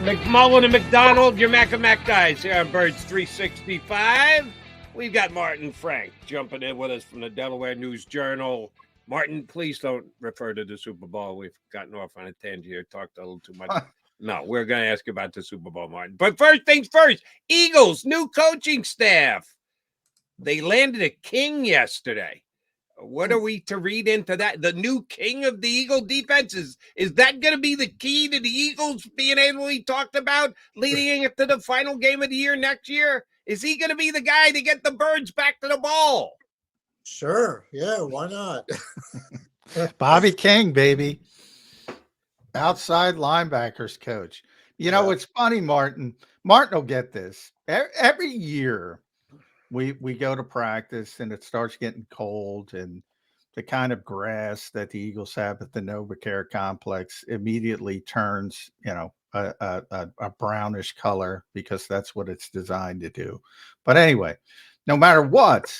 McMullen and McDonald, your Mac and Mac guys here on Birds 365. We've got Martin Frank jumping in with us from the Delaware News Journal. Martin, please don't refer to the Super Bowl. We've gotten off on a tangent here, talked a little too much. No, we're going to ask you about the Super Bowl, Martin. But first things first, Eagles, new coaching staff. They landed a king yesterday. What are we to read into that? The new king of the Eagle defenses. Is that going to be the key to the Eagles being able to be talked about leading into the final game of the year next year? Is he going to be the guy to get the Birds back to the ball? Sure. Yeah, why not? Bobby King, baby. Outside linebackers coach. You know, it's funny, Martin. Martin will get this. Every year we go to practice and it starts getting cold, and the kind of grass that the Eagles have at the NovaCare complex immediately turns, a brownish color, because that's what it's designed to do. But anyway, no matter what,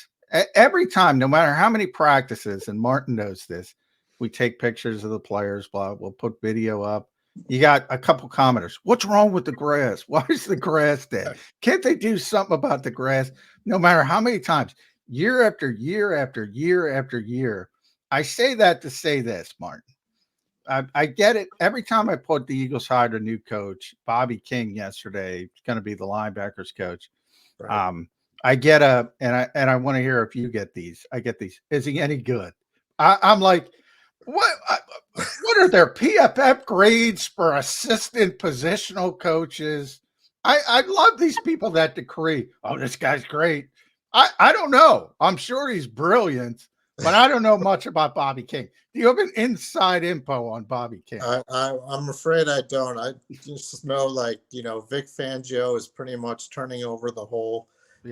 every time, no matter how many practices, and Martin knows this, we take pictures of the players, we'll put video up. You got a couple commenters. What's wrong with the grass? Why is the grass dead? Can't they do something about the grass? No matter how many times, year after year after year after year. I say that to say this, Martin. I get it. Every time I put the Eagles hired a new coach, Bobby King yesterday, is going to be the linebackers coach. Right. I get and I want to hear if you get these. I get these. Is he any good? I'm like, what are their PFF grades for assistant positional coaches? I love these people that decree, oh, this guy's great. I don't know. I'm sure he's brilliant, but I don't know much about Bobby King. Do you have an inside info on Bobby King? I'm afraid I don't. I just know, Vic Fangio is pretty much turning over the whole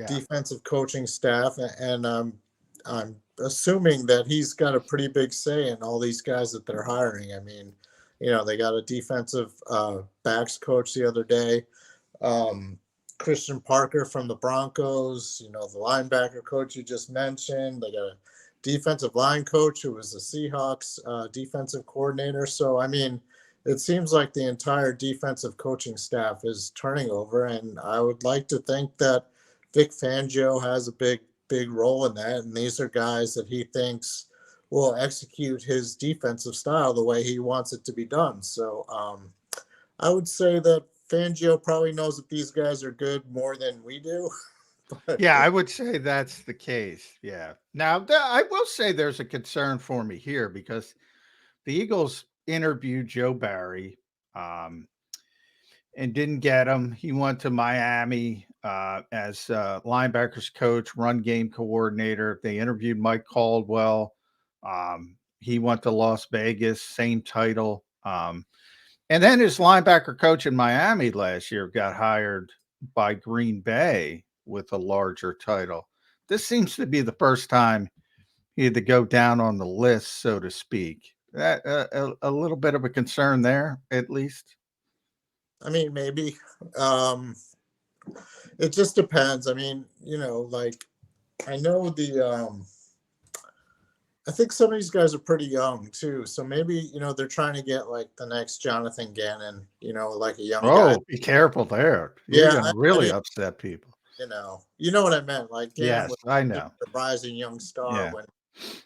defensive coaching staff, and I'm assuming that he's got a pretty big say in all these guys that they're hiring. I mean, they got a defensive backs coach the other day, Christian Parker from the Broncos, the linebacker coach you just mentioned. They got a defensive line coach who was the Seahawks defensive coordinator. So, I mean, it seems like the entire defensive coaching staff is turning over, and I would like to think that Vic Fangio has a big role in that, and these are guys that he thinks will execute his defensive style the way he wants it to be done. So I would say that Fangio probably knows that these guys are good more than we do. Yeah, I would say that's the case. Yeah. Now, I will say there's a concern for me here, because the Eagles interviewed Joe Barry and didn't get him. He went to Miami as linebackers coach, run game coordinator. They interviewed Mike Caldwell. He went to Las Vegas, same title. And then his linebacker coach in Miami last year got hired by Green Bay with a larger title. This seems to be the first time he had to go down on the list, so to speak. A little bit of a concern there, at least. I mean, maybe. It just depends. I mean, I know I think some of these guys are pretty young too. So maybe, they're trying to get like the next Jonathan Gannon, like a young guy. Oh, be careful there. You're going to really upset people. You know what I meant? Like, Gannon was I know. a rising young star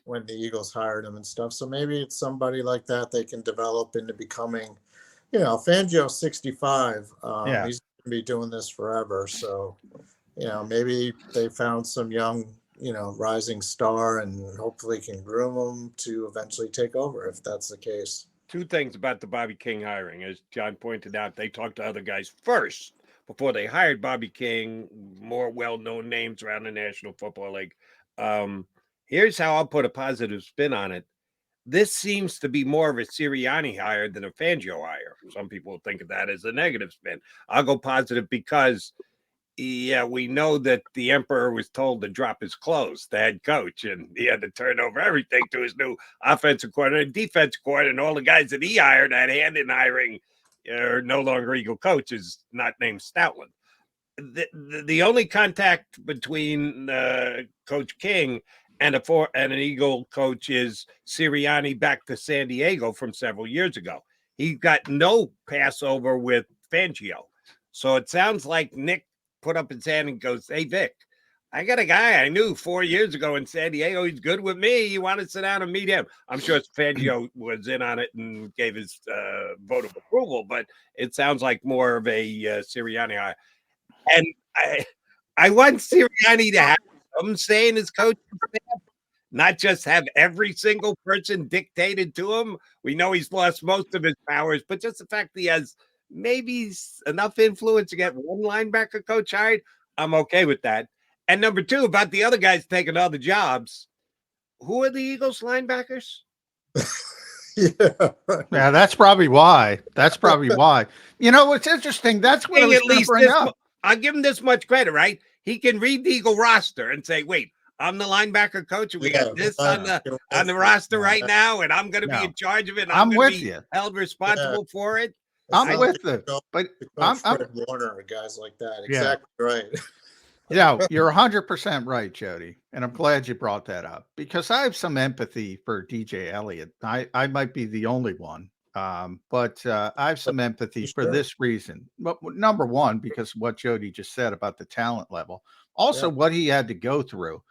when the Eagles hired him and stuff. So maybe it's somebody like that they can develop into becoming, Fangio's 65. He's going to be doing this forever. So, maybe they found some young, rising star, and hopefully can groom them to eventually take over if that's the case. Two things about the Bobby King hiring. As John pointed out, they talked to other guys first before they hired Bobby King, more well-known names around the National Football League. Here's how I'll put a positive spin on it. This seems to be more of a Sirianni hire than a Fangio hire. Some people will think of that as a negative spin. I'll go positive because we know that the Emperor was told to drop his clothes, the head coach, and he had to turn over everything to his new offensive coordinator, defensive coordinator, and all the guys that he hired, had hand in hiring, are no longer Eagle coaches, not named Stoutland. The only contact between Coach King and an Eagle coach is Sirianni back to San Diego from several years ago. He got no passover with Fangio. So it sounds like Nick put up his hand and goes, "Hey, Vic, I got a guy I knew 4 years ago in San Diego. He's good with me. You want to sit down and meet him?" I'm sure Fangio was in on it and gave his vote of approval, but it sounds like more of a Sirianni. And I want Sirianni to have some say in his coaching staff, not just have every single person dictated to him. We know he's lost most of his powers, but just the fact that he has maybe enough influence to get one linebacker coach hired, I'm okay with that. And number two, about the other guys taking other jobs, who are the Eagles linebackers? Yeah, Yeah, that's probably why. That's probably why. You know what's interesting? That's what I was At going to least bring this, up. I'll give him this much credit, right? He can read the Eagle roster and say, "Wait, I'm the linebacker coach, and we got this on the roster right now, and I'm going to be in charge of it. And I'm I'm going to with be you. held responsible for it." I'm with it, but I'm Fred Warner or guys like that. Yeah. Exactly right. Yeah, you're 100% right, Jody, and I'm glad you brought that up because I have some empathy for DJ Elliott. I might be the only one, but I have some empathy for this reason. But number one, because what Jody just said about the talent level, also what he had to go through.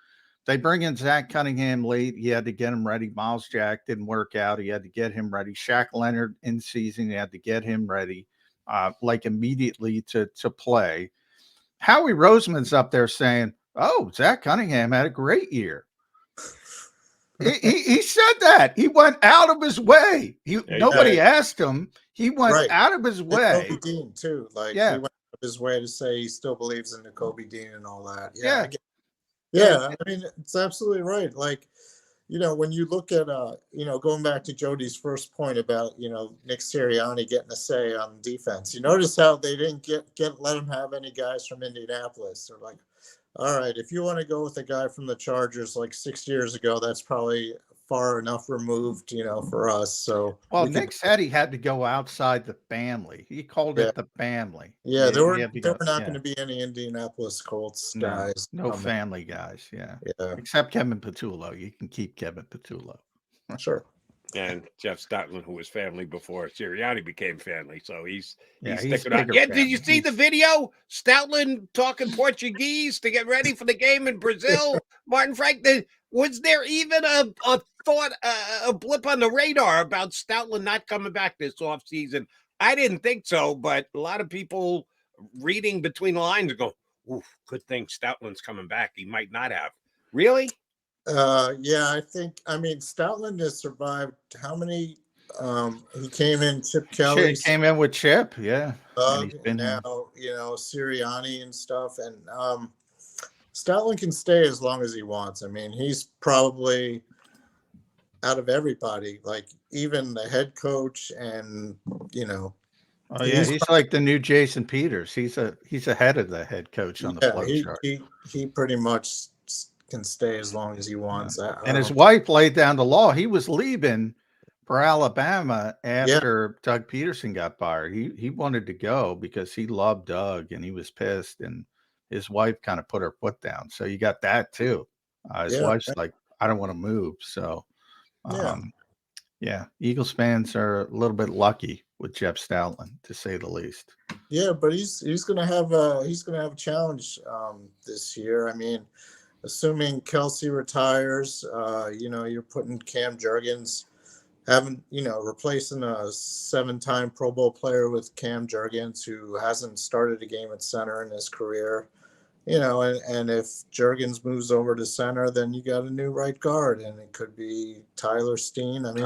They bring in Zach Cunningham late. He had to get him ready. Miles Jack didn't work out. He had to get him ready. Shaq Leonard in season. He had to get him ready, like immediately to play. Howie Roseman's up there saying, "Oh, Zach Cunningham had a great year." He said that. He went out of his way. Nobody asked him. He went out of his way. Kobe Dean too. Like he went out of his way to say he still believes in the Kobe Dean and all that. I mean, it's absolutely right. Like, you know, when you look at you know, going back to Jody's first point about, you know, Nick Sirianni getting a say on defense, you notice how they didn't let him have any guys from Indianapolis. They're like, all right, if you want to go with a guy from the Chargers like 6 years ago, that's probably far enough removed, you know, for us. So Nick said he had to go outside the family. He called it the family. Yeah, there were not going to be any Indianapolis Colts guys. No family guys. Yeah. Except Kevin Patullo. You can keep Kevin Patullo. Sure. And Jeff Stoutland, who was family before Sirianni became family, so he's sticking out. Yeah, did you see the video? Stoutland talking Portuguese to get ready for the game in Brazil. Martin Frank, was there even a thought, a blip on the radar about Stoutland not coming back this offseason? I didn't think so, but a lot of people reading between the lines go, "Ooh, good thing Stoutland's coming back. He might not have." Really? I mean, Stoutland has survived how many? He came in Chip Kelly. Came in with Chip, and now, you know, Sirianni and stuff. And Stoutland can stay as long as he wants. I mean, he's probably out of everybody, like even the head coach, and you know. Oh yeah, he's like the new Jason Peters. He's ahead of the head coach on the flow chart. He pretty much can stay as long as he wants. And his wife laid down the law. He was leaving for Alabama after Doug Peterson got fired. He wanted to go because he loved Doug and he was pissed, and his wife kind of put her foot down. So you got that too. His wife's like, "I don't want to move." So Eagles fans are a little bit lucky with Jeff Stoutland, to say the least. Yeah, but he's gonna have a challenge this year. I mean, assuming Kelsey retires, you know, you're putting Cam Jurgens, replacing a 7-time Pro Bowl player with Cam Jurgens, who hasn't started a game at center in his career. You know, and if Jurgens moves over to center, then you got a new right guard, and it could be Tyler Steen. I mean,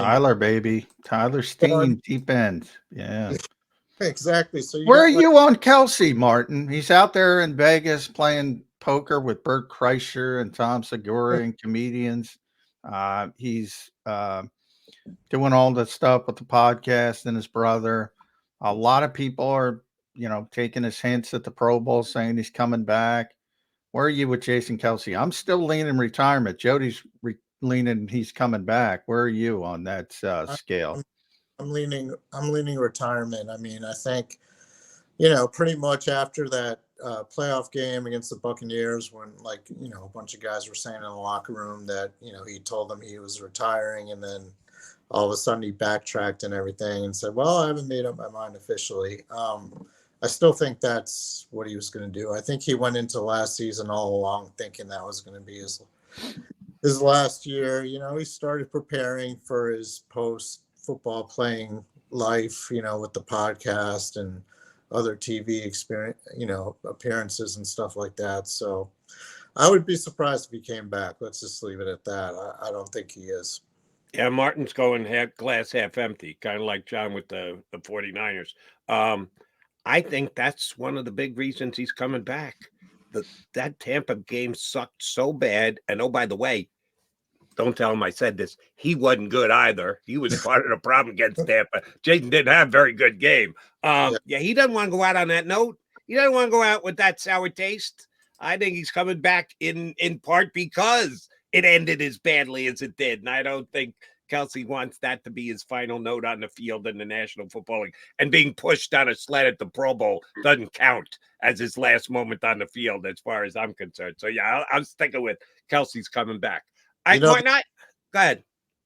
Tyler Steen, deep end. Yeah. Exactly. So where are you on Kelsey, Martin? He's out there in Vegas playing poker with Bert Kreischer and Tom Segura and comedians. He's doing all that stuff with the podcast and his brother. A lot of people are, you know, taking his hints at the Pro Bowl, saying he's coming back. Where are you with Jason Kelsey? I'm still leaning retirement. Jody's leaning he's coming back. Where are you on that scale? I'm leaning retirement. I mean, I think, you know, pretty much after that playoff game against the Buccaneers, when, like, you know, a bunch of guys were saying in the locker room that, you know, he told them he was retiring, and then all of a sudden he backtracked and everything and said, "Well, I haven't made up my mind officially." I still think that's what he was going to do. I think he went into last season all along thinking that was going to be his last year. You know, he started preparing for his post football playing life, you know, with the podcast and other TV experience, you know, appearances and stuff like that. So I would be surprised if he came back. Let's just leave it at that. I don't think he is. Yeah, Martin's going glass half empty, kind of like John with the 49ers. I think that's one of the big reasons he's coming back. That Tampa game sucked so bad. And oh, by the way, don't tell him I said this. He wasn't good either. He was part of the problem against Tampa. Jason didn't have a very good game. Yeah, he doesn't want to go out on that note. He doesn't want to go out with that sour taste. I think he's coming back in part because it ended as badly as it did. And I don't think Kelsey wants that to be his final note on the field in the National Football League. And being pushed on a sled at the Pro Bowl doesn't count as his last moment on the field as far as I'm concerned. So, yeah, I'm sticking with Kelsey's coming back. Why not? Go ahead.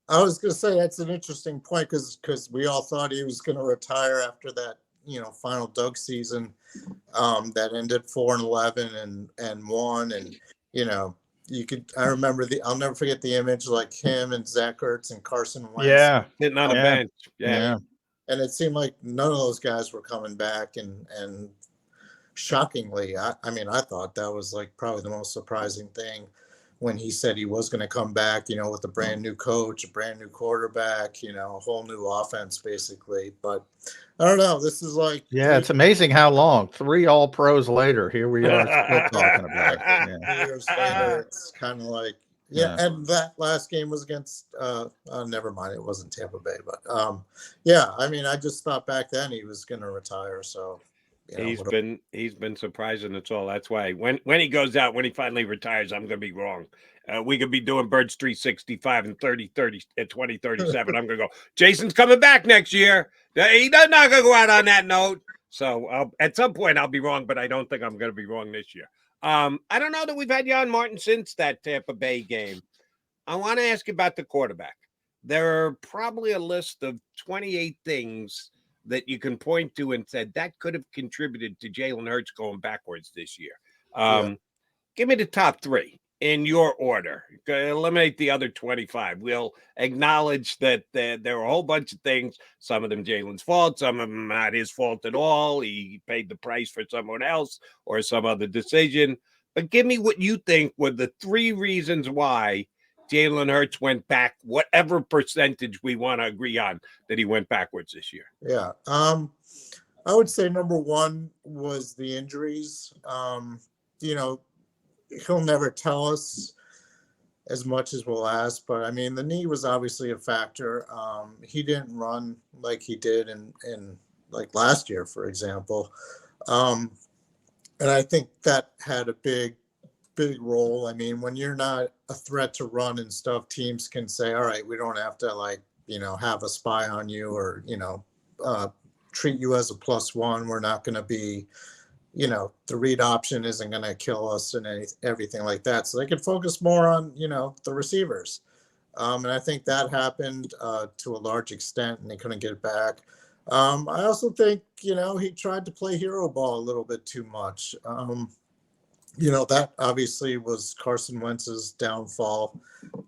I was going to say that's an interesting point because we all thought he was going to retire after that, you know, final Doug season that ended 4-11 and won. And, you know, I remember I'll never forget the image, like him and Zach Ertz and Carson Wentz. Yeah. Sitting on a bench. Yeah. And it seemed like none of those guys were coming back. And shockingly, I mean, I thought that was like probably the most surprising thing when he said he was going to come back, you know, with a brand new coach, a brand new quarterback, you know, a whole new offense, basically. But I don't know. This is like, it's amazing how long 3 all pros later, here we are still talking about it. Yeah. Years later, it's kind of like, and that last game was against, never mind, it wasn't Tampa Bay, but yeah, I mean, I just thought back then he was going to retire. So, you know, he's been surprising us all. That's why when he goes out, when he finally retires, I'm going to be wrong. We could be doing Birds 365 and 30 at 2037. I'm going to go, Jason's coming back next year. He's not going to go out on that note. So at some point I'll be wrong, but I don't think I'm going to be wrong this year. I don't know that we've had Jan Martin since that Tampa Bay game. I want to ask you about the quarterback. There are probably a list of 28 things that you can point to and said that could have contributed to Jalen Hurts going backwards this year. Give me the top 3 in your order. Eliminate the other 25. We'll acknowledge that there are a whole bunch of things, some of them Jalen's fault, some of them not his fault at all. He paid the price for someone else or some other decision. But give me what you think were the 3 reasons why Jalen Hurts went back, whatever percentage we want to agree on that he went backwards this year. Yeah. I would say number 1 was the injuries. You know, he'll never tell us as much as we'll ask, but I mean, the knee was obviously a factor. He didn't run like he did in like last year, for example. And I think that had a big role. I mean, when you're not a threat to run and stuff, teams can say, all right, we don't have to, like, you know, have a spy on you or, you know, treat you as a +1. We're not going to be, you know, the read option isn't going to kill us and everything like that. So they could focus more on, you know, the receivers. And I think that happened to a large extent, and they couldn't get it back. I also think, you know, he tried to play hero ball a little bit too much. You know, that obviously was Carson Wentz's downfall,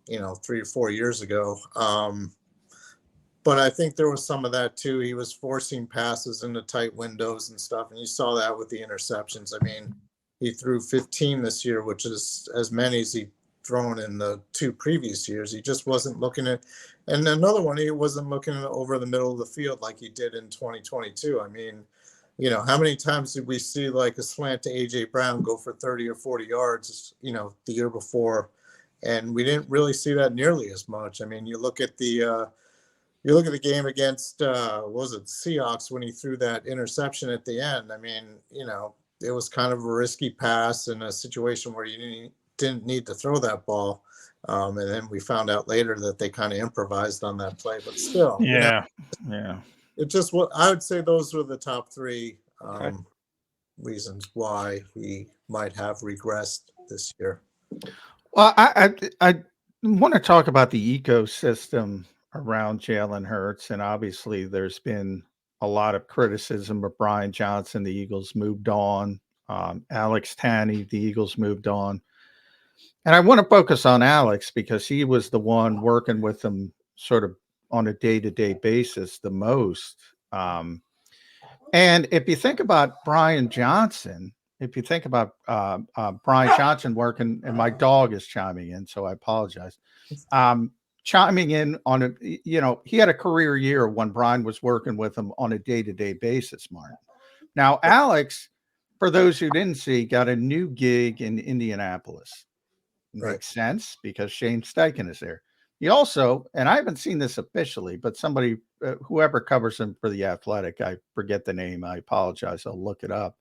you know, 3 or 4 years ago. But I think there was some of that too. He was forcing passes into tight windows and stuff. And you saw that with the interceptions. I mean, he threw 15 this year, which is as many as he'd thrown in the 2 previous years. He just wasn't looking at, and another one, he wasn't looking over the middle of the field like he did in 2022. I mean, you know, how many times did we see like a slant to AJ Brown go for 30 or 40 yards, you know, the year before? And we didn't really see that nearly as much. I mean, you look at the game against, what was it, Seahawks, when he threw that interception at the end. I mean, you know, it was kind of a risky pass in a situation where you didn't need to throw that ball. And then we found out later that they kind of improvised on that play, but still. Yeah. You know, it just, I would say those were the top 3 reasons why he might have regressed this year. Well, I want to talk about the ecosystem around Jalen Hurts, and obviously there's been a lot of criticism of Brian Johnson. The Eagles moved on. Alex Tanney, the Eagles moved on. And I want to focus on Alex because he was the one working with them sort of on a day-to-day basis the most. And if you think about Brian Johnson, if you think about Brian Johnson working, and my dog is chiming in, so I apologize. Chiming in on a, he had a career year when Brian was working with him on a day-to-day basis, Martin. Now, Alex, for those who didn't see, got a new gig in Indianapolis. Makes sense because Shane Steichen is there. He also, and I haven't seen this officially, but somebody, whoever covers him for The Athletic, I forget the name, I apologize, I'll look it up,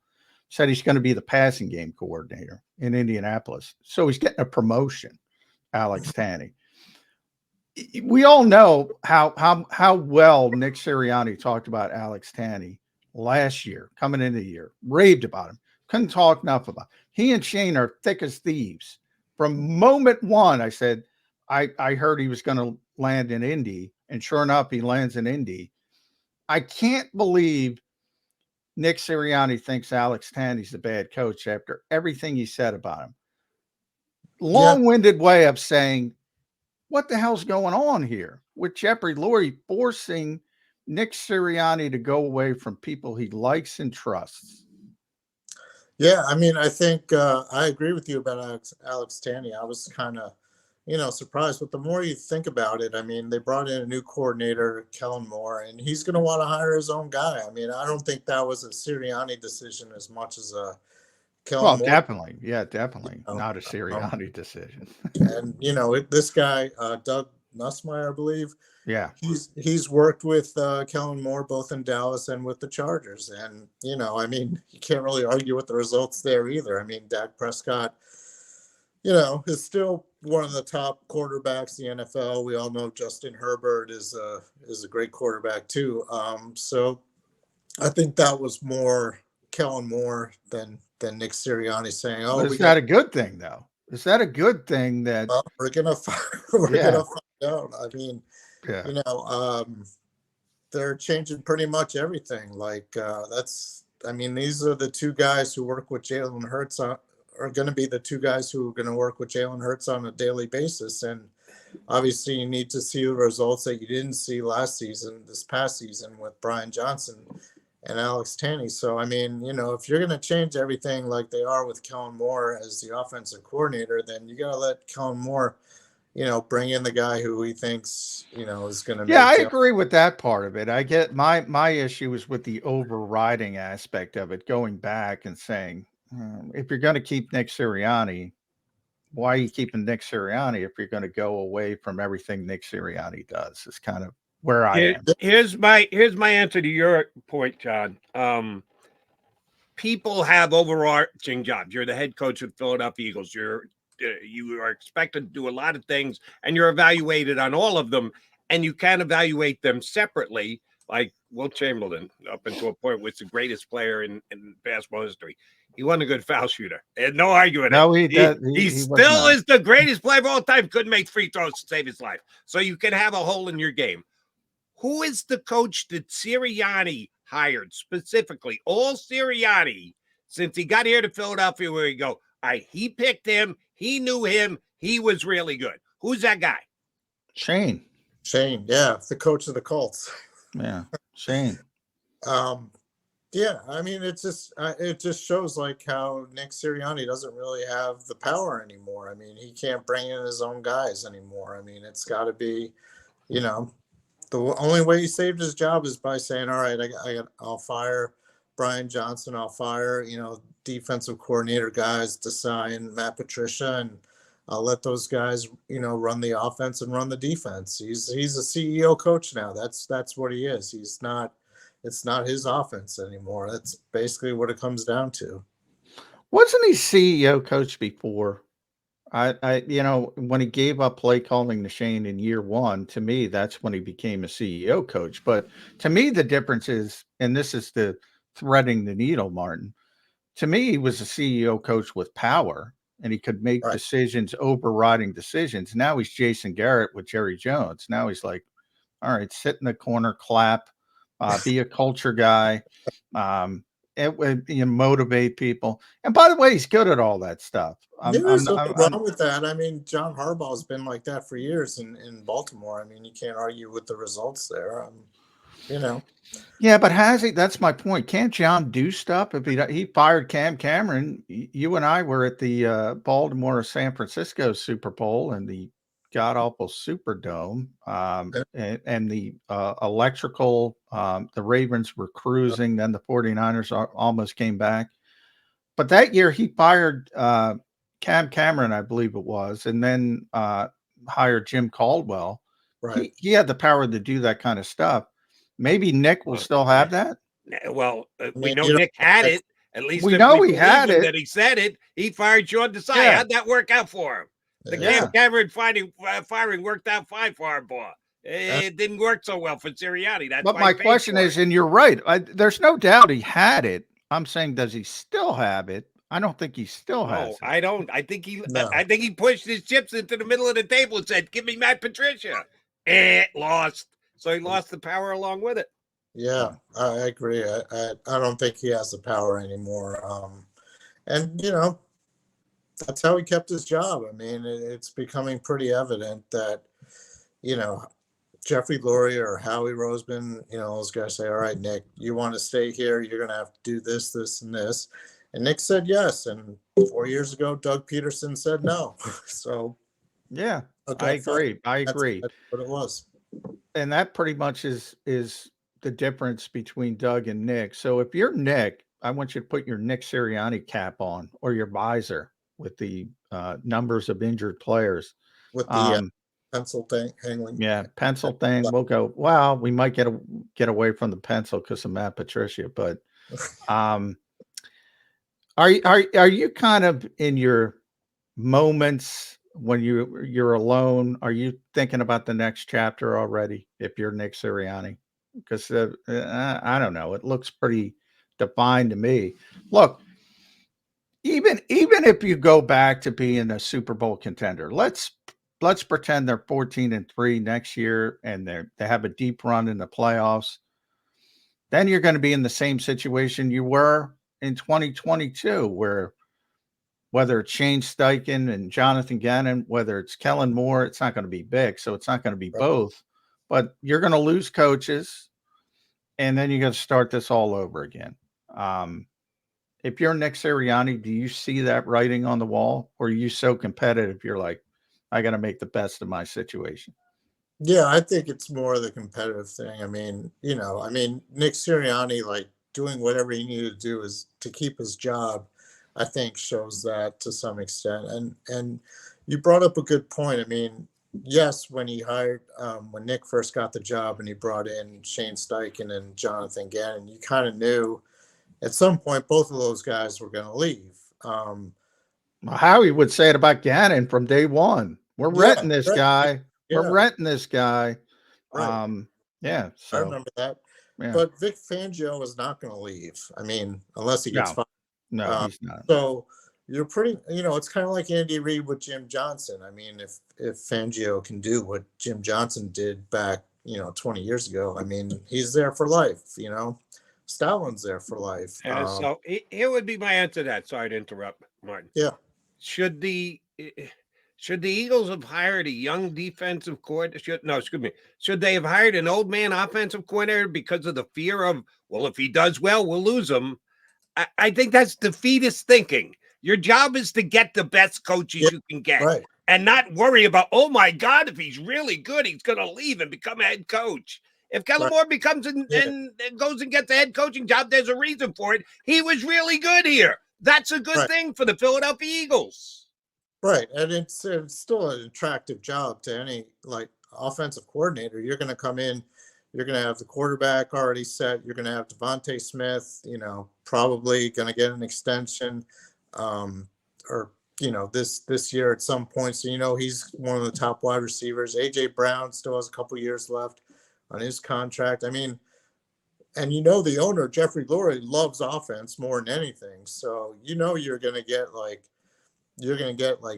said he's going to be the passing game coordinator in Indianapolis. So he's getting a promotion, Alex Tanney. We all know how well Nick Sirianni talked about Alex Tanney last year, coming into the year, raved about him, couldn't talk enough about him. He and Shane are thick as thieves. From moment one, I said, I heard he was going to land in Indy, and sure enough, he lands in Indy. I can't believe Nick Sirianni thinks Alex Tanney's a bad coach after everything he said about him. Long-winded way of saying, what the hell's going on here with Jeffrey Lurie forcing Nick Sirianni to go away from people he likes and trusts? Yeah, I mean, I think I agree with you about Alex Tanney. I was kind of, surprised. But the more you think about it, I mean, they brought in a new coordinator, Kellen Moore, and he's going to want to hire his own guy. I mean, I don't think that was a Sirianni decision as much as a Kellen Moore. Definitely. Yeah, definitely. Not a Sirianni decision. And, this guy, Doug Nussmeier, I believe. Yeah, he's worked with Kellen Moore both in Dallas and with the Chargers, and I mean, you can't really argue with the results there either. I mean, Dak Prescott, is still one of the top quarterbacks in the NFL. We all know Justin Herbert is a great quarterback too. So I think that was more Kellen Moore than Nick Sirianni saying, "Oh, is that a good thing though? Is that a good thing that we're gonna find out?" I mean. Yeah. They're changing pretty much everything. Like these are the two guys who work with Jalen Hurts are going to be the two guys who are going to work with Jalen Hurts on a daily basis. And obviously you need to see the results that you didn't see this past season with Brian Johnson and Alex Tanney. So, I mean, if you're going to change everything like they are with Kellen Moore as the offensive coordinator, then you got to let Kellen Moore bring in the guy who he thinks, is going to. Yeah, I agree with that part of it. I get my issue is with the overriding aspect of it, going back and saying, if you're going to keep Nick Sirianni, why are you keeping Nick Sirianni if you're going to go away from everything Nick Sirianni does? Is kind of where I am. Here's my answer to your point, John. People have overarching jobs. You're the head coach of the Philadelphia Eagles. You are expected to do a lot of things, and you're evaluated on all of them, and you can evaluate them separately. Like Wilt Chamberlain, up until a point, was the greatest player in basketball history. He wasn't a good foul shooter. And no arguing. No, he still is the greatest player of all time. Couldn't make free throws to save his life. So you can have a hole in your game. Who is the coach that Sirianni hired specifically? All Sirianni, since he got here to Philadelphia, where he go, he picked him. He knew him. He was really good. Who's that guy? Shane. Yeah, the coach of the Colts. Yeah, Shane. Yeah, I mean, it just shows like how Nick Sirianni doesn't really have the power anymore. I mean, he can't bring in his own guys anymore. I mean, it's got to be, the only way he saved his job is by saying, "All right, I'll fire Brian Johnson. I'll fire, defensive coordinator guys, Desai and Matt Patricia, and I'll let those guys, run the offense and run the defense." He's a CEO coach now. That's what he is. It's not his offense anymore. That's basically what it comes down to. Wasn't he CEO coach before? When he gave up play calling to Shane in year one, to me, that's when he became a CEO coach. But to me, the difference is, and this is the threading the needle, Martin, to me, he was a CEO coach with power, and he could make decisions, overriding decisions. Now he's Jason Garrett with Jerry Jones. Now he's like, all right, sit in the corner, clap, be a culture guy. It would motivate people. And by the way, he's good at all that stuff. There's nothing wrong with that. I mean, John Harbaugh's been like that for years in Baltimore. I mean, you can't argue with the results there. You know. Yeah, but has he? That's my point. Can't John do stuff? If he fired Cam Cameron, you and I were at the Baltimore San Francisco Super Bowl and the god awful Superdome, and the electrical. The Ravens were cruising. Then the 49ers almost came back. But that year he fired Cam Cameron, I believe it was, and then hired Jim Caldwell. Right. He had the power to do that kind of stuff. Maybe Nick will still have that. Well, we know Nick had it. At least we know he had it. That he said it. He fired Sean Desai. Yeah. How'd that work out for him? The Cam Cameron firing worked out fine for Harbaugh. It didn't work so well for Sirianni. That's but my question is, and you're right, there's no doubt he had it. I'm saying, does he still have it? I don't think he still has it. I don't. I think he pushed his chips into the middle of the table and said, "Give me Matt Patricia." Lost. So he lost the power along with it. Yeah, I agree. I don't think he has the power anymore. And that's how he kept his job. I mean, it's becoming pretty evident that, Jeffrey Lurie or Howie Roseman, those guys say, all right, Nick, you want to stay here? You're going to have to do this, this, and this. And Nick said yes. And 4 years ago, Doug Peterson said no. So, yeah, I agree. That's what it was. And that pretty much is the difference between Doug and Nick. So if you're Nick, I want you to put your Nick Sirianni cap on or your visor with the numbers of injured players. With the pencil thing hanging. Yeah, pencil thing. We'll go, well, we might get away from the pencil because of Matt Patricia. But are you kind of in your moments when you're alone, are you thinking about the next chapter already if you're Nick Sirianni? Because I don't know. It looks pretty defined to me. Look, even if you go back to being a Super Bowl contender, let's pretend they're 14-3 next year and they have a deep run in the playoffs. Then you're going to be in the same situation you were in 2022, where whether it's Shane Steichen and Jonathan Gannon, whether it's Kellen Moore, it's not going to be big. So it's not going to be both. But you're going to lose coaches, and then you're going to start this all over again. If you're Nick Sirianni, do you see that writing on the wall? Or are you so competitive, you're like, I got to make the best of my situation? Yeah, I think it's more of the competitive thing. I mean, Nick Sirianni, like, doing whatever he needed to do is to keep his job, I think shows that to some extent. And you brought up a good point. I mean, yes, when when Nick first got the job and he brought in Shane Steichen and Jonathan Gannon, you kind of knew at some point both of those guys were going to leave. Howie would say it about Gannon from day one. We're renting this guy. Yeah. We're renting this guy. Right. So I remember that. Yeah. But Vic Fangio is not going to leave. I mean, unless he gets fired. No, he's not. So you're pretty, it's kind of like Andy Reid with Jim Johnson. I mean, if Fangio can do what Jim Johnson did back, 20 years ago, I mean, he's there for life, Stalin's there for life. So here would be my answer to that. Sorry to interrupt, Martin. Yeah. Should the Eagles have hired a young defensive coordinator? Should they have hired an old man offensive coordinator because of the fear of, well, if he does well, we'll lose him? I think that's defeatist thinking. Your job is to get the best coaches you can get and not worry about, oh my God, if he's really good, he's going to leave and become a head coach. If Kellen Moore becomes and goes and gets a head coaching job, there's a reason for it. He was really good here. That's a good thing for the Philadelphia Eagles. Right. And it's still an attractive job to any offensive coordinator. You're going to come in. You're going to have the quarterback already set. You're going to have Devontae Smith, probably going to get an extension this year at some point. So, he's one of the top wide receivers. A.J. Brown still has a couple years left on his contract. I mean, and the owner, Jeffrey Lurie, loves offense more than anything. So, you're going to get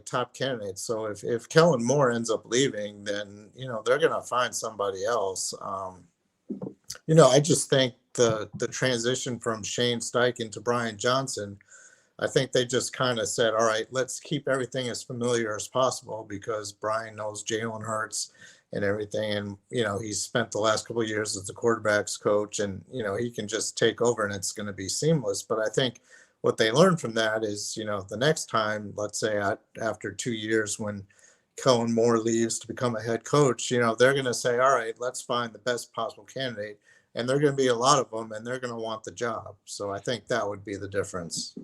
top candidates. So if Kellen Moore ends up leaving, then, they're going to find somebody else. I just think the transition from Shane Steichen to Brian Johnson, I think they just kind of said, all right, let's keep everything as familiar as possible because Brian knows Jalen Hurts and everything. And, he's spent the last couple of years as the quarterback's coach and, he can just take over and it's going to be seamless. But I think what they learned from that is, the next time, let's say after 2 years when Kellen Moore leaves to become a head coach, they're going to say, all right, let's find the best possible candidate. And they're going to be a lot of them and they're going to want the job. So I think that would be the difference.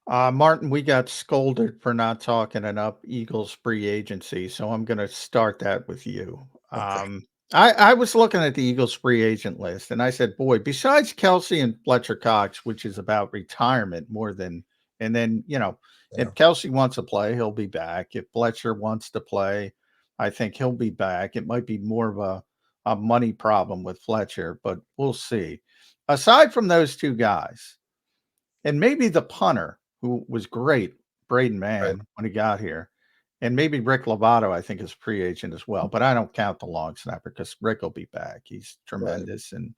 Martin, we got scolded for not talking enough Eagles free agency, so I'm going to start that with you. Okay. I was looking at the Eagles free agent list, and I said, boy, besides Kelsey and Fletcher Cox, which is about retirement more than, and then, if Kelsey wants to play, he'll be back. If Fletcher wants to play, I think he'll be back. It might be more of a money problem with Fletcher, but we'll see. Aside from those two guys, and maybe the punter, who was great, Braden Mann, Right. when he got here. And maybe Rick Lovato, I think, is free agent as well. But I don't count the long snapper because Rick will be back. He's tremendous. Right.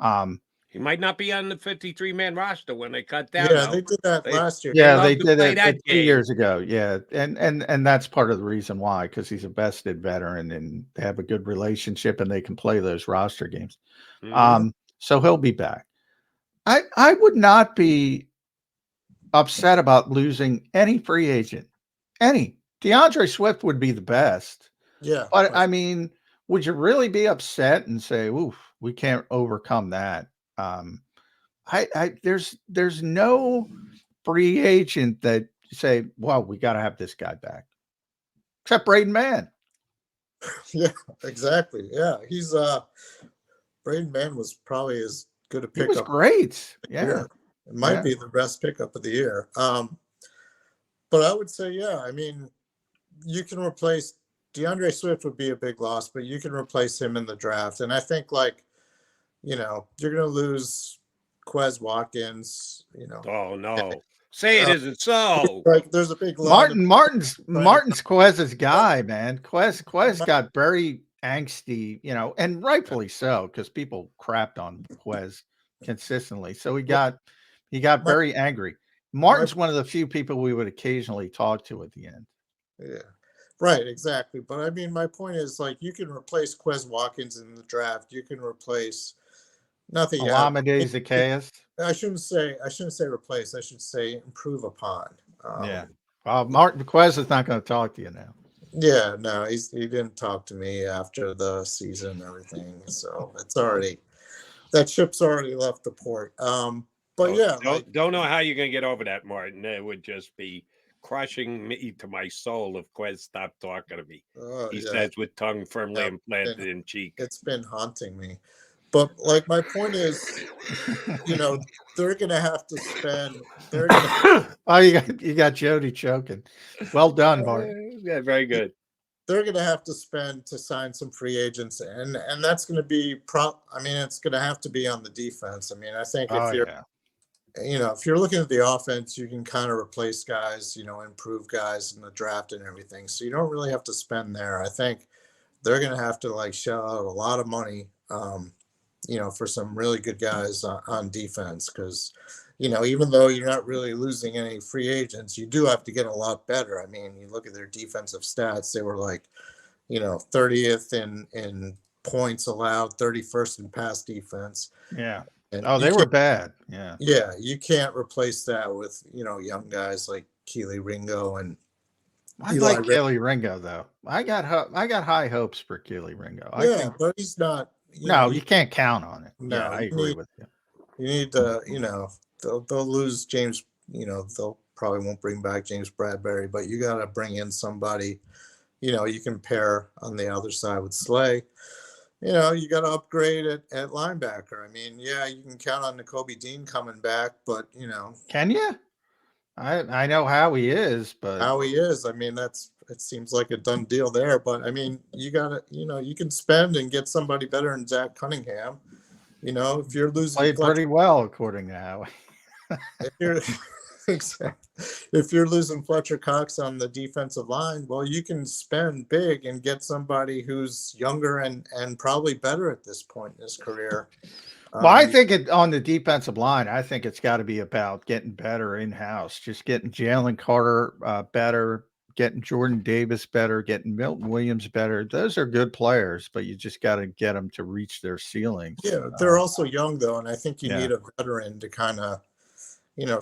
And he might not be on the 53-man roster when they cut down. Yeah, they did that last year. Yeah, they did it that 2 years ago. Yeah. And that's part of the reason why, because he's a vested veteran and they have a good relationship and they can play those roster games. Mm-hmm. So he'll be back. I would not be upset about losing any free agent. Any. DeAndre Swift would be the best. Yeah. But I mean, would you really be upset and say, oof, we can't overcome that? There's no free agent that you say, well, we got to have this guy back. Except Braden Mann. Yeah, exactly. Yeah. He's Braden Mann was probably as good a pickup. He was great. Yeah. It might be the best pickup of the year. But I would say, yeah, I mean, you can replace DeAndre Swift would be a big loss, but you can replace him in the draft. And I think you're going to lose Quez Watkins, Oh, no. Say it isn't so. There's a big Martin's Quez's guy, man. Quez got very angsty, and rightfully so, because people crapped on Quez consistently. So he got very angry. Martin's one of the few people we would occasionally talk to at the end. Yeah, right, exactly. But I mean, my point is you can replace Quez Watkins in the draft. You can replace nothing. Olamide Zaccheaus. I shouldn't say replace. I should say improve upon. Yeah. Martin Quez is not going to talk to you now. Yeah, no, he didn't talk to me after the season and everything. So it's that ship's already left the port. But don't know how you're going to get over that, Martin. It would just be crushing me to my soul if Quez stopped talking to me. He says with tongue firmly implanted in cheek. It's been haunting me. But my point is, they're going to have to spend. Oh, you got Jody choking. Well done, Martin. Yeah, very good. They're going to have to spend to sign some free agents, and that's going to be it's going to have to be on the defense. I mean, I think if you're looking at the offense, you can kind of replace guys, improve guys in the draft and everything. So you don't really have to spend there. I think they're going to have to shell out a lot of money. For some really good guys on defense, because, even though you're not really losing any free agents, you do have to get a lot better. I mean, you look at their defensive stats, they were 30th in points allowed, 31st in pass defense. Yeah. And they were bad. Yeah. Yeah. You can't replace that with, young guys like Keely Ringo and I like Keely Ringo, though. I got high hopes for Keely Ringo. But he's not. You can't count on it. No, I agree with you. You need to, they'll lose James. They'll probably won't bring back James Bradbury, but you got to bring in somebody. You can pair on the other side with Slay. You got to upgrade at linebacker. I mean, you can count on Nakobe Dean coming back, but can you? I know how he is, but how he is. I mean, it seems like a done deal there. But I mean, you gotta, you can spend and get somebody better than Zach Cunningham. If you're losing, played pretty well according to Howie. Exactly. If you're losing Fletcher Cox on the defensive line, well, you can spend big and get somebody who's younger and probably better at this point in his career. Well, I think on the defensive line, I think it's got to be about getting better in-house, just getting Jalen Carter better, getting Jordan Davis better, getting Milton Williams better. Those are good players, but you just got to get them to reach their ceilings. Yeah, they're also young, though, and I think you Yeah. need a veteran to kind of,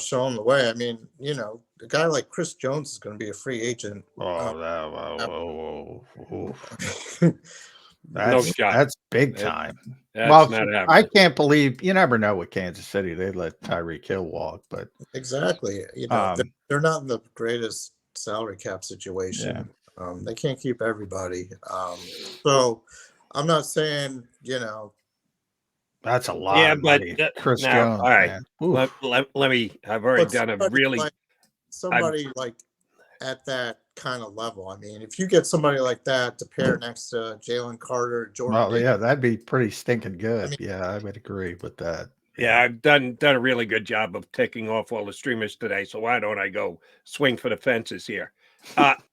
show them the way. I mean, a guy like Chris Jones is going to be a free agent. No shot. That's big time. That's not happening. I can't believe, you never know with Kansas City. They let Tyreek Hill walk, but exactly. They're not in the greatest salary cap situation. Yeah. They can't keep everybody. So I'm not saying, that's a lot of money. Chris Jones. All right. Let me, I've already done a really. Somebody like at that kind of level. I mean, if you get somebody like that to pair next to Jalen Carter, Jordan. Well, yeah, that'd be pretty stinking good. I mean, yeah, I would agree with that. Yeah, I've done a really good job of taking off all the streamers today. So why don't I go swing for the fences here?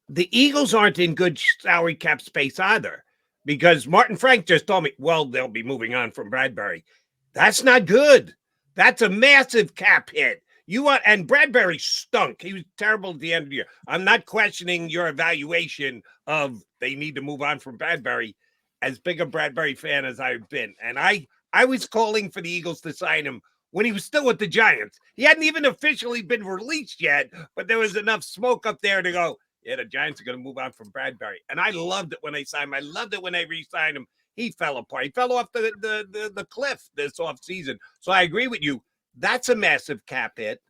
The Eagles aren't in good salary cap space either, because Martin Frank just told me, well, they'll be moving on from Bradbury. That's not good. That's a massive cap hit. And Bradbury stunk. He was terrible at the end of the year. I'm not questioning your evaluation of they need to move on from Bradbury, as big a Bradbury fan as I've been. And I was calling for the Eagles to sign him when he was still with the Giants. He hadn't even officially been released yet, but there was enough smoke up there to go, yeah, the Giants are going to move on from Bradbury. And I loved it when they signed him. I loved it when they re-signed him. He fell apart. He fell off the cliff this offseason. So I agree with you. That's a massive cap hit.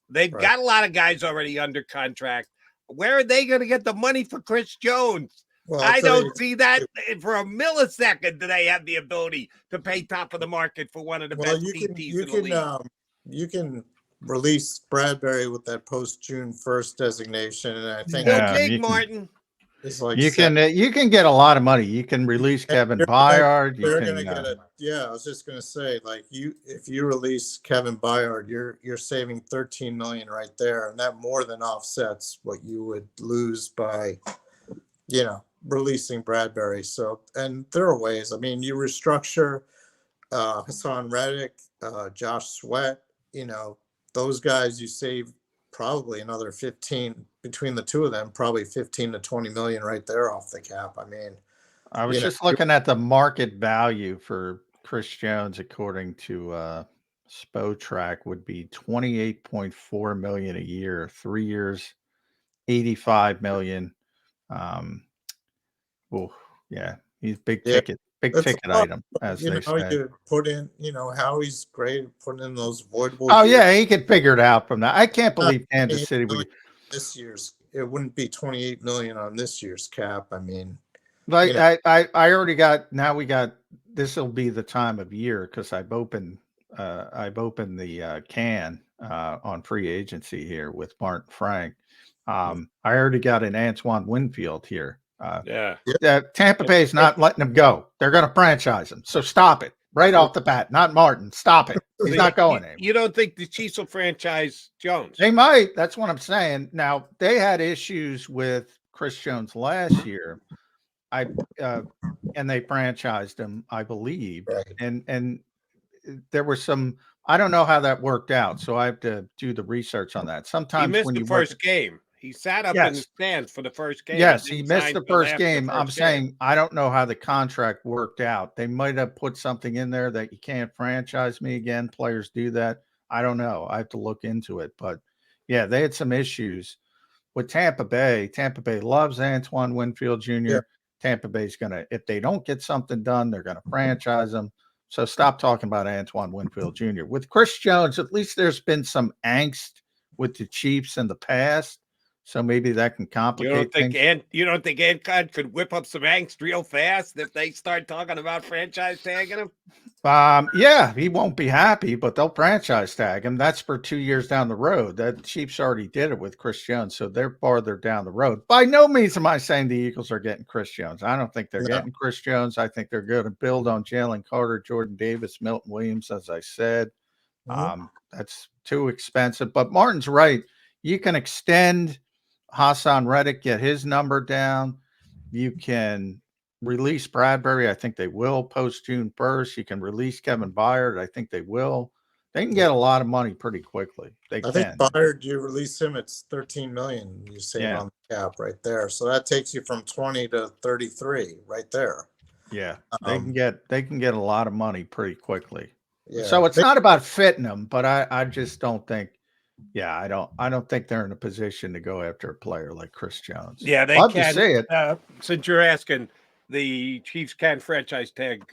They've got a lot of guys already under contract. Where are they going to get the money for Chris Jones? Well, I don't see that for a millisecond. Do they have the ability to pay top of the market for one of the best DTs in the league? You can release Bradbury with that post-June 1st designation, and I think big Martin. It's like you can get a lot of money. You can release Kevin Byard. They're going to get it. Yeah, I was just going to say, like, if you release Kevin Byard, you're saving $13 million right there, and that more than offsets what you would lose by, releasing Bradbury. So, and there are ways. I mean, you restructure Hassan Reddick, Josh Sweat. Those guys, you save probably another 15 between the two of them, probably 15 to 20 million right there off the cap. I mean, I was just looking at the market value for Chris Jones, according to Spotrac, would be $28.4 million a year, 3 years, $85 million. Yeah, he's big ticket item, as they say. You put in, Howie's great at putting in those voidable. Oh, yeah, he could figure it out from that. I can't believe Kansas City would. This year's, it wouldn't be 28 million on this year's cap. I mean, like I already got. Now we got. This will be the time of year because I've opened the can on free agency here with Martin Frank. I already got an Antoine Winfield here. Tampa Bay is not letting him go. They're going to franchise him. So stop it right off the bat. Not Martin. Stop it. He's not going anymore. You don't think the Chiefs will franchise Jones? They might. That's what I'm saying. Now, they had issues with Chris Jones last year. And they franchised him, I believe. Right. And there were some. I don't know how that worked out, so I have to do the research on that. Sometimes he missed the first game. He sat up in the stands for the first game. Yes, he missed the first game. I'm saying I don't know how the contract worked out. They might have put something in there that you can't franchise me again. Players do that. I don't know. I have to look into it. But, yeah, they had some issues with Tampa Bay. Tampa Bay loves Antoine Winfield Jr. Yeah. Tampa Bay's going to – if they don't get something done, they're going to franchise him. So stop talking about Antoine Winfield Jr. With Chris Jones, at least there's been some angst with the Chiefs in the past. So maybe that can complicate things. You don't think Ancon could whip up some angst real fast if they start talking about franchise tagging him? Yeah, he won't be happy, but they'll franchise tag him. That's for 2 years down the road. The Chiefs already did it with Chris Jones, so they're farther down the road. By no means am I saying the Eagles are getting Chris Jones. I don't think they're getting Chris Jones. I think they're going to build on Jalen Carter, Jordan Davis, Milton Williams, as I said. That's too expensive. But Martin's right. You can extend Hassan Reddick, get his number down. You can release Bradbury. I think they will post June 1st. You can release Kevin Byard. I think they will. They can get a lot of money pretty quickly. They I can. think Byard, you release him, it's 13 million you save on the cap right there. So that takes you from 20 to 33 right there. Yeah, they can get a lot of money pretty quickly. Yeah. So it's not about fitting them, but I just don't think. Yeah, I don't think they're in a position to go after a player like Chris Jones. Yeah, they Love can. to see it. Since you're asking, the Chiefs can franchise tag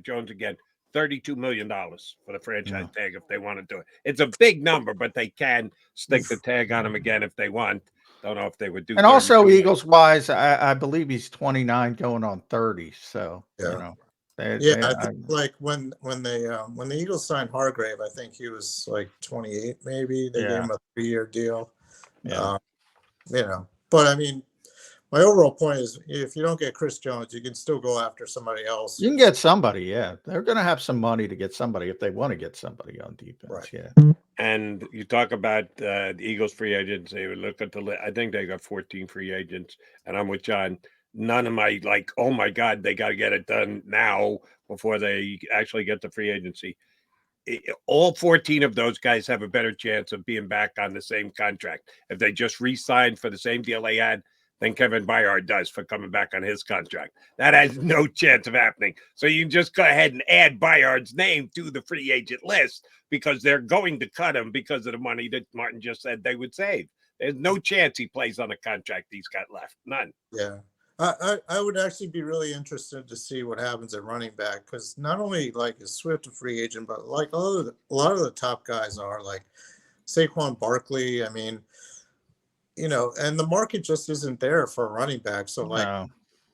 Jones again. $32 million for the franchise tag if they want to do it. It's a big number, but they can stick the tag on him again if they want. Don't know if they would do. And also, Eagles wise, I believe he's 29 going on 30. So you know, I think like when the Eagles signed Hargrave, I think he was like 28. Maybe they gave him a 3-year deal. Yeah. You know, but I mean, my overall point is, if you don't get Chris Jones, you can still go after somebody else. You can get somebody. Yeah, they're going to have some money to get somebody if they want to get somebody on defense. Right. Yeah. And you talk about the Eagles free agents. They would look at the list. I think they got 14 free agents, and I'm with John. None of my like, oh my God, they got to get it done now before they actually get the free agency. All 14 of those guys have a better chance of being back on the same contract if they just re-signed for the same deal they had than Kevin Byard does for coming back on his contract. That has no chance of happening. So you just go ahead and add Byard's name to the free agent list because they're going to cut him because of the money that Martin just said they would save. There's no chance he plays on a contract he's got left. None. Yeah. I would actually be really interested to see what happens at running back, because not only like is Swift a free agent, but like a lot of the top guys are, like Saquon Barkley. I mean, you know, and the market just isn't there for a running back. So like,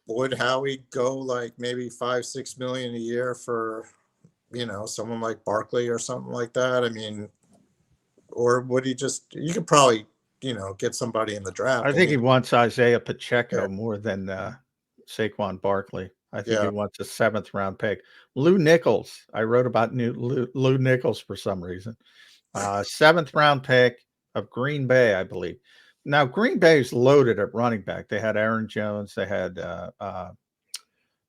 would Howie go like maybe 5-6 million a year for, you know, someone like Barkley or something like that? I mean, or would he just? You could probably, you know, get somebody in the draft. I think he wants Isaiah Pacheco more than Saquon Barkley. I think he wants a 7th round pick. Lou Nichols. I wrote about Lou Nichols for some reason. 7th round pick of Green Bay, I believe. Now, Green Bay is loaded at running back. They had Aaron Jones. They had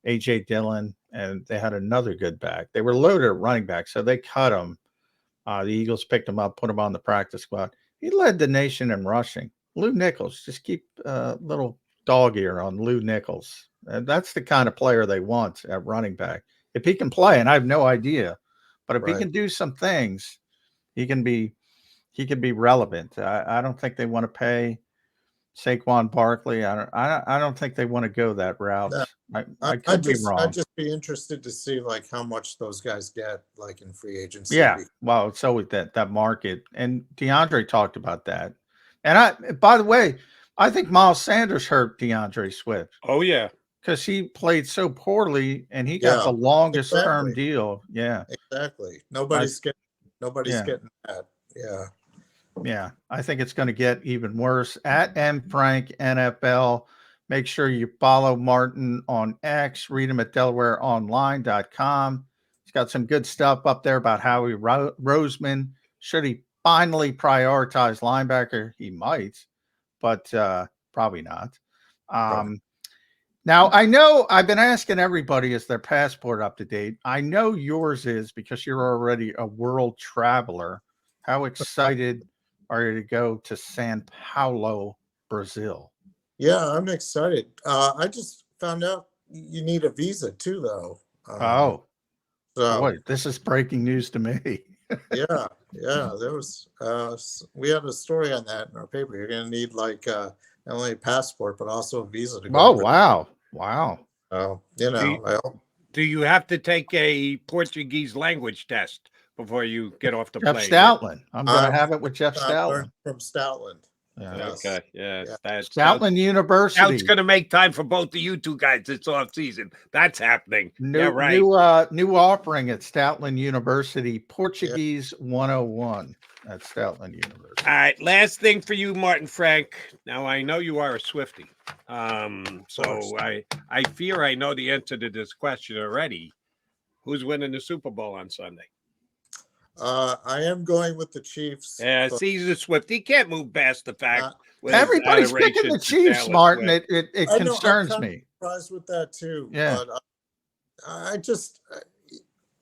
A.J. Dillon, and they had another good back. They were loaded at running back, so they cut him. The Eagles picked him up, put him on the practice squad. He led the nation in rushing. Lou Nichols, just keep a little dog ear on Lou Nichols. And that's the kind of player they want at running back. If he can play, and I have no idea, but if he can do some things, he can be relevant. I don't think they want to pay Saquon Barkley. I don't think they want to go that route. No, I could be wrong. I'd just be interested to see like how much those guys get like in free agency. Yeah, well, it's always that market, and DeAndre talked about that. And by the way, I think Miles Sanders hurt DeAndre Swift. Oh yeah, because he played so poorly, and he got the longest term deal. Yeah, exactly. Nobody's getting that. Yeah. Yeah, I think it's going to get even worse. At MFrank NFL, make sure you follow Martin on X. Read him at DelawareOnline.com. He's got some good stuff up there about Howie Roseman. Should he finally prioritize linebacker? He might, but probably not. Now, I know I've been asking everybody, is their passport up to date? I know yours is, because you're already a world traveler. How excited are you to go to Sao Paulo, Brazil? Yeah, I'm excited. I just found out you need a visa too, though. So boy, this is breaking news to me. yeah. There was we had a story on that in our paper. You're going to need like not only a passport but also a visa to go. Oh wow! Oh, you know. Do you have to take a Portuguese language test before you get off the plane? Jeff Stoutland. I'm going to have it with Jeff Stoutland. From Stoutland. Okay. Yeah. Stoutland University. Stout's going to make time for both of you two guys this off season. That's happening. New offering at Stoutland University, Portuguese 101 at Stoutland University. All right. Last thing for you, Martin Frank. Now, I know you are a Swiftie. So I fear I know the answer to this question already. Who's winning the Super Bowl on Sunday? I am going with the Chiefs. Yeah, but Caesar Swift. He can't move past the fact. Uh, with his Everybody's picking adoration the to Chiefs, Taylor Martin. Swift. It I know, concerns I'm kind me. of surprised with that too. Yeah. But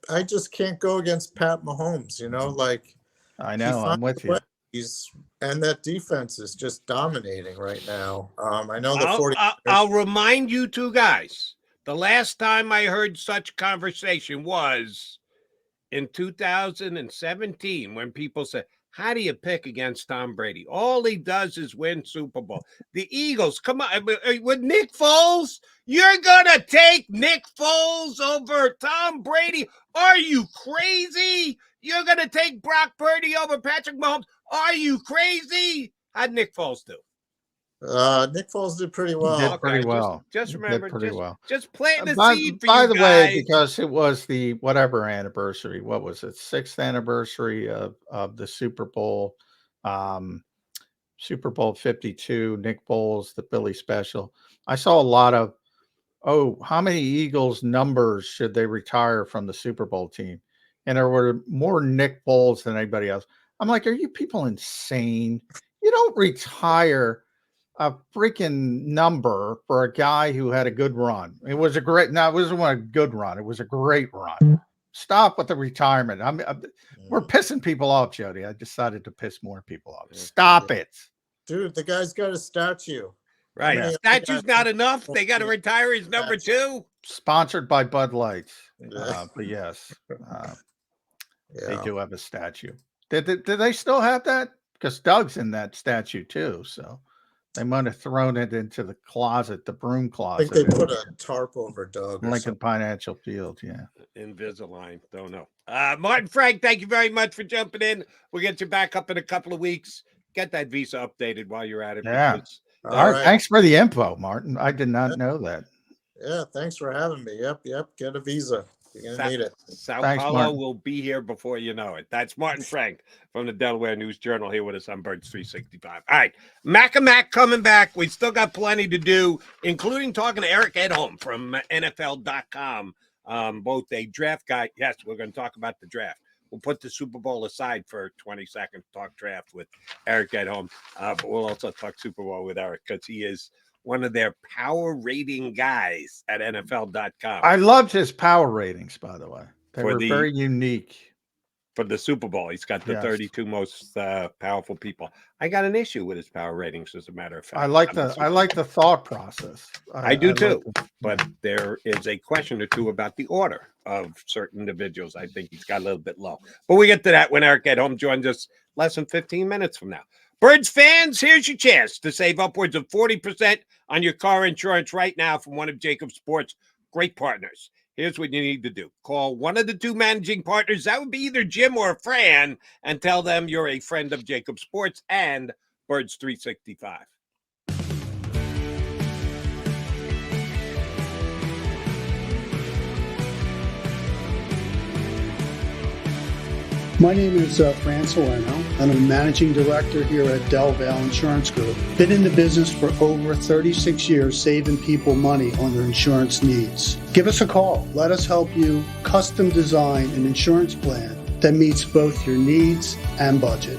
I just can't go against Pat Mahomes. Like I he know. I'm finds with a you. way. And that defense is just dominating right now. I know the 40. I'll remind you two guys. The last time I heard such conversation was in 2017 when people said, how do you pick against Tom Brady? All he does is win Super Bowl. The Eagles, come on, with Nick Foles, you're going to take Nick Foles over Tom Brady? Are you crazy? You're going to take Brock Purdy over Patrick Mahomes? Are you crazy? How'd Nick Foles do? Nick Foles did pretty well. Did pretty well. Just remember, just planting the seed for by you the guys. way, because it was the whatever anniversary, what was it? 6th anniversary of the Super Bowl, Super Bowl 52, Nick Foles, the Philly special. I saw a lot of, how many Eagles numbers should they retire from the Super Bowl team? And there were more Nick Foles than anybody else. I'm like, are you people insane? You don't retire a freaking number for a guy who had a good run. It was a great, no, it wasn't a good run. It was a great run. Stop with the retirement. We're pissing people off, Jody. I decided to piss more people off. Stop it. Dude, the guy's got a statue. Right. Yeah. Statue's not enough. They got to retire his number 2. Sponsored by Bud Light. But yes, they do have a statue. Did they still have that? Because Doug's in that statue too. So they might have thrown it into the closet, the broom closet. I think they put a tarp over Doug. Lincoln Financial Field, yeah. Invisalign, don't know. Martin Frank, thank you very much for jumping in. We'll get you back up in a couple of weeks. Get that visa updated while you're at it. Yeah. All right. Thanks for the info, Martin. I did not know that. Yeah, thanks for having me. Yep. Get a visa. You're gonna need it. Sao Paulo will be here before you know it. That's Martin Frank from the Delaware News Journal here with us on Birds 365. All right, Mac coming back. We still got plenty to do, including talking to Eric Edholm from NFL.com. Both a draft guy. Yes, we're going to talk about the draft. We'll put the Super Bowl aside for 20 seconds, talk draft with Eric Edholm. But we'll also talk Super Bowl with Eric because he is one of their power rating guys at NFL.com. I loved his power ratings, by the way. They were very unique. For the Super Bowl, he's got the 32 most powerful people. I got an issue with his power ratings, as a matter of fact. I like the thought process. I do too, but there is a question or two about the order of certain individuals. I think he's got a little bit low. But we get to that when Eric Edholm joins us less than 15 minutes from now. Birds fans, here's your chance to save upwards of 40% on your car insurance right now from one of JAKIB Sports' great partners. Here's what you need to do. Call one of the 2 managing partners. That would be either Jim or Fran, and tell them you're a friend of JAKIB Sports and Birds 365. My name is Fran Salerno, and I'm a managing director here at Del Valle Insurance Group. Been in the business for over 36 years, saving people money on their insurance needs. Give us a call. Let us help you custom design an insurance plan that meets both your needs and budget.